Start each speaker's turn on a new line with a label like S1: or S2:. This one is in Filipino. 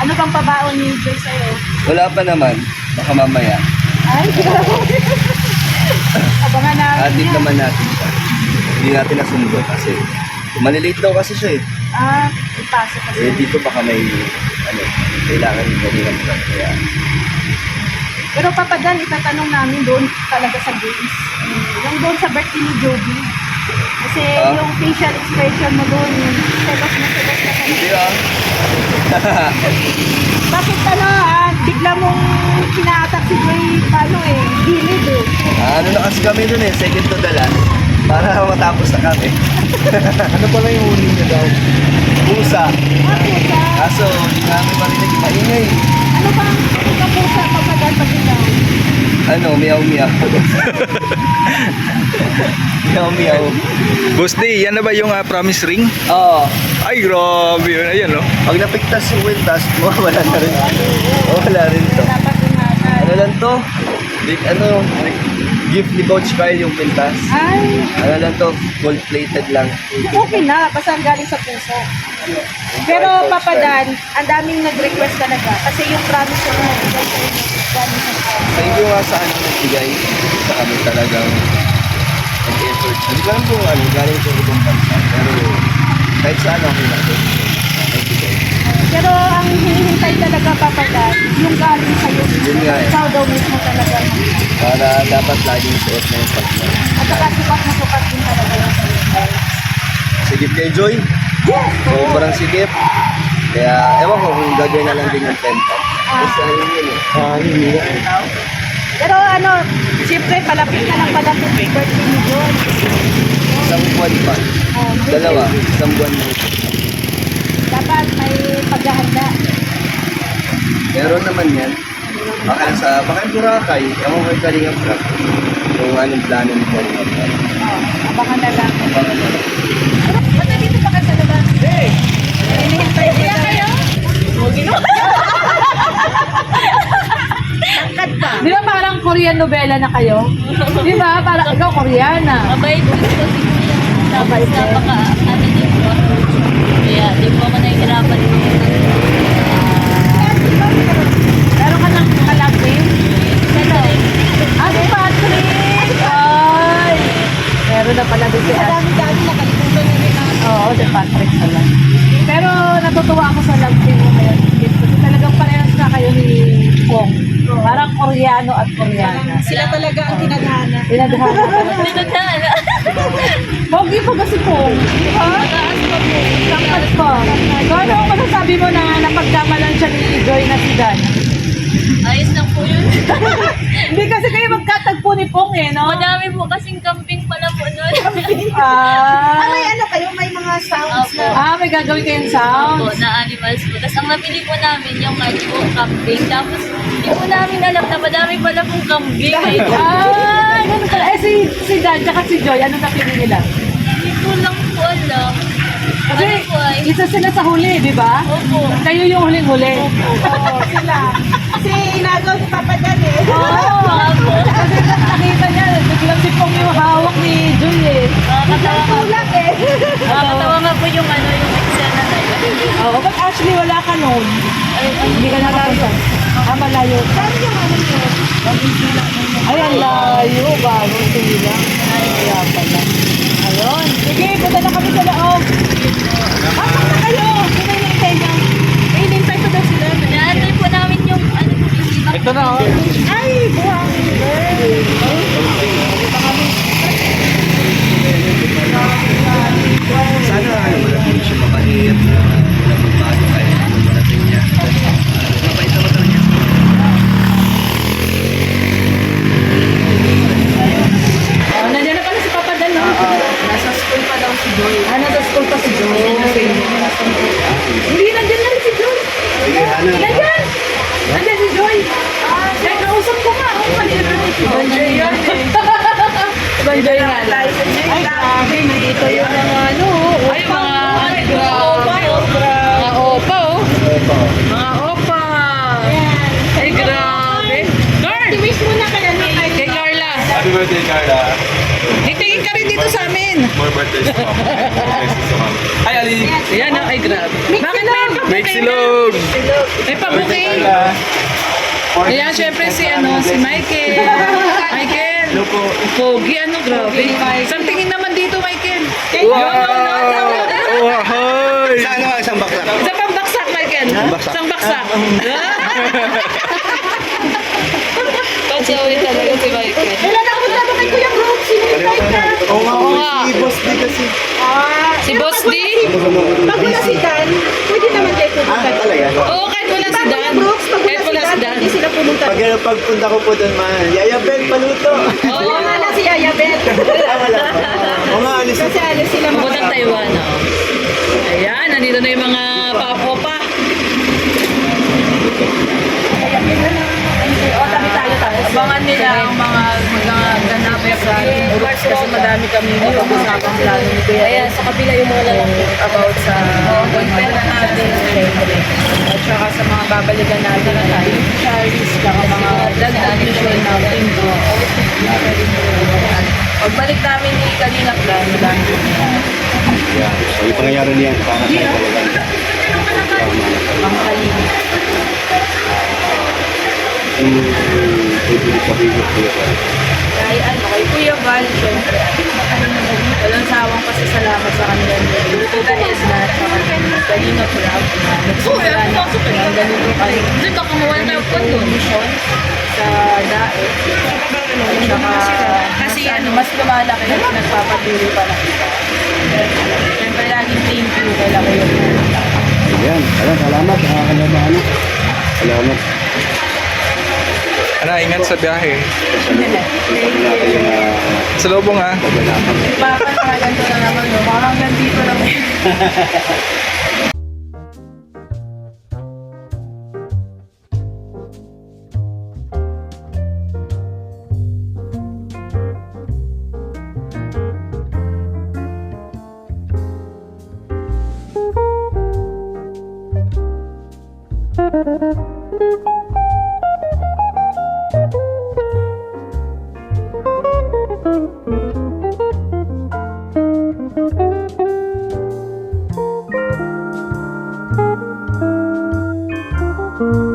S1: Ano bang pabaon ni Joy sa'yo?
S2: Wala pa naman. Baka mamaya.
S1: Ay, abangan namin
S2: Atid
S1: yan.
S2: naman natin siya. Hindi natin nasundo kasi malilate daw kasi siya eh.
S1: Ah, ipasok kasi.
S2: Eh dito baka may kailangan yung galingan ko. Kaya
S1: Pero Papa Dan, itatanong namin doon talaga sa games. Yung doon sa birthday ni Joby. Kasi yung facial expression mo doon, selos na kami.
S2: hindi ah.
S1: Bakit bigla mong kinaatak si Joy, paano eh, gilid eh.
S2: Ano na kasi kami dun eh, second to the last. Para matapos na kami. Ano pala yung huli niya daw? Pusa.
S1: Ah, pusa.
S2: Kaso, hindi namin marinig. Maingay.
S1: Ano ba ang pusa, Papa Dan, pag ikaw?
S2: Ano, miyaw-miyaw. Miyaw-miyaw.
S3: Boss D, yan na ba yung promise ring?
S2: Oo.
S3: Ay, grabe yun. Ayan, no?
S2: Pag napigtas yung wintas, wala na rin. Wala rin to.
S1: Dapat ingatan.
S2: Ano lang to? Gift ni Coach Kyle yung pintas.
S1: Ay,
S2: Ano lang to? Gold-plated lang.
S1: okay na, basta ang galing sa puso. Pero Papa Dan, ang daming nag-request talaga. Kasi yung promise ko na nagbigay sa inyo, galing sa puso.
S2: Thank you nga sa nagbigay. Sa kami talagang nag-effort. Hindi ko alam kung galing sa ibang bansa. Pero kahit saan ako nagbigay.
S1: Pero ang hinihintay talaga Papa Dan, yung galing sa'yo.
S2: Yun nga eh.
S1: Ikaw daw mismo talaga.
S2: Para dapat laging suot na yung pagka.
S1: At saka sukat na sukat din talaga yung sa'yo.
S2: Sigip kay Joy. Sobrang sigip. Kaya ewan ko kung gagawin na lang din yung penta. Kasi ayun yun eh.
S1: Pero siyempre palapit na lang palapit yung birthday ni John.
S2: Isang buwan pa. Dalawa. Isang buwan na.
S1: Dapat may paghahanda.
S2: Meron naman yan. Baka yung Boracay. Ewan ko yung Kalingap Rock. Kung anong plano ni Kalingap Rock.
S1: Abangan na lang.
S2: Abangan na lang.
S1: Ba't nandito pa kayo sa labas? Hinihintay din kayo? Tangkad pa.
S4: Di ba parang Korean novela na kayo? Di ba? Parang ikaw Koreana.
S5: Mabait po kasi kuya. Tapos
S4: Mabait din.
S5: ano din po. Kaya di po ako nahihirapan po.
S4: Meron ka ng kalapin? Ah, si Patrick! Ay! Meron na pala doon si Ash.
S1: Dami nakalimutan na rin natin.
S4: Oo, si Patrick pala. Pero natutuwa ako sa love team mo ngayon. Kasi talagang parehas na kayo ni Kong. Parang Koreano at Koreana.
S1: Sila talaga ang tinadhana.
S4: Pinadhana ka.
S5: Pinagdaan.
S4: Pogi pa kasi Kong. Di ba? Tangkad pa. So ano ang masasabi mo na napagkamalan siya ni Joy na si Dan?
S5: Ayos lang po yun.
S4: Hindi kasi kayo magkatagpo ni Pong eh, no?
S5: Madami po kasing camping pala po nun.
S4: Ah,
S1: May kayo, may mga sounds
S5: Opo.
S1: na.
S4: may gagawin kayong
S5: Opo,
S4: sounds.
S5: na animals po. Tapos ang napili po namin yung po camping. Tapos hindi po namin alam na madami pala pong camping.
S4: Ah, ganun pala. Eh, si Dan tsaka si Joy, ano napili nila?
S5: Hindi ko lang po alam.
S4: Kasi
S5: Ano po ay?
S4: isa sila sa huli, di ba?
S5: Opo.
S4: Kayo yung huling-huli.
S1: Oo, sila. Kasi inagaw si Papa Dan eh.
S4: Oo, kasi nakita niya, biglang si Pong yung hawak ni Joy eh.
S5: Nakakatawa nga po.
S1: Tulak eh.
S5: Nakakatawa nga po yung yung eksena na yun.
S4: Oo, ba't actually wala ka noon? Hindi ka nakapasa. Malayo.
S1: Saan yung yun?
S4: Ay, ang layo. Bago sila. Ay, kaya pala. Ayun. Sige, punta na kami sa loob. Pasok na kayo. Sino yung hintay niyo?
S1: Hinintay ko daw sila.
S5: Naantay po namin yung po bisita.
S3: Ito na, oh.
S1: Ay, buwang.
S2: Sana malaking siya mapaliit. Nagbabago kayo. Malaking niya. Mabait naman talaga.
S4: Oh, nandiyan na pala si Papa Dan, no?
S1: Nasa school pa daw si Joy.
S4: Ah, nasa school pa si Joy. Hindi, nandiyan na rin si Joy.
S2: Sige, ano?
S4: Nandiyan! Nandiyan si Joy. Kaya kausap ko nga. Oh, kanina rin si Joy. Banjoy nga lang. Ay, grabe. Nandito yung mga ano. Ay, mga grabe. Mga opa, oh. Mga opa. Ay, grabe. Carl!
S1: Wish mo na kaya na kay
S4: Kay Carla.
S6: Happy birthday, Carla.
S4: Tingin ka rin dito sa amin.
S6: More birthdays to come. More blessings to come. Hi, Ali.
S4: Ayan, ay grabe. Bakit may
S3: Make silog!
S1: Hello.
S4: May pa-bouquet. Ayan, syempre si Michael. Michael. Pogi, grabe. Isang tingin naman dito, Michael.
S3: Wow! Wow!
S2: Sa ano, isang bakla.
S4: Isa pang baksak, Michael. Isang baksak. Pagsawi talaga si Michael.
S1: Kailan napunta ba kay Kuya Brooks? Sinintay ka.
S2: Oo nga,
S4: Oo nga.
S2: si Boss D kasi.
S4: Si Boss D.
S1: Pag wala si Dan, pwede naman kayo pumunta.
S2: Talaga?
S4: Oo, kahit wala si
S1: Pag
S4: Dan.
S1: Kuya Brooks, pag
S4: Kahit
S1: wala
S4: wala
S1: si
S4: si
S1: Dan,
S4: Dan.
S1: hindi sila pumunta.
S2: Pagpunta ko po doon, man, Yaya Ben, paluto.
S4: Oo.
S1: Wala na si Yaya Beth.
S2: Wala pa. Oo nga, alis
S1: Kasi alis sila
S4: Papuntang Taiwan, Ayan, nandito na yung mga pa-opa.
S1: O, tayo.
S4: Abangan nila ang mga ganap sa groups kasi madami kami napag-usapang plano ni Kuya.
S5: Ayan, sa kabila yung mga lalaki.
S4: About sa pera natin, syempre. At saka sa mga babalikan natin na tayo. Charles, saka mga blood admission natin. Pagbalik namin ni Kalina Plan, madami din.
S2: Yeah. So, yung pangyayari niyan, para sa talaga.
S4: Mga Kalina. Kay Kuya Val, syempre. Walang sawang pasasalamat sa kanila. Tita Esna, at saka Kalina Plan. Nagsimula na ng ganito kayo.
S5: Hindi baka mawala tayo po doon.
S4: Mission sa DAE. At saka kasi mas lumalaki at nagpapatuloy pa lang. Siyempre laging thank you kay Kuya Val.
S2: Ayan, salamat. Salamat.
S3: Ano, ingat sa biyahe.
S2: Salamat yung
S3: Sa lubong ha.
S4: Papa, ganito na naman. Parang nandito lang.
S1: Thank you.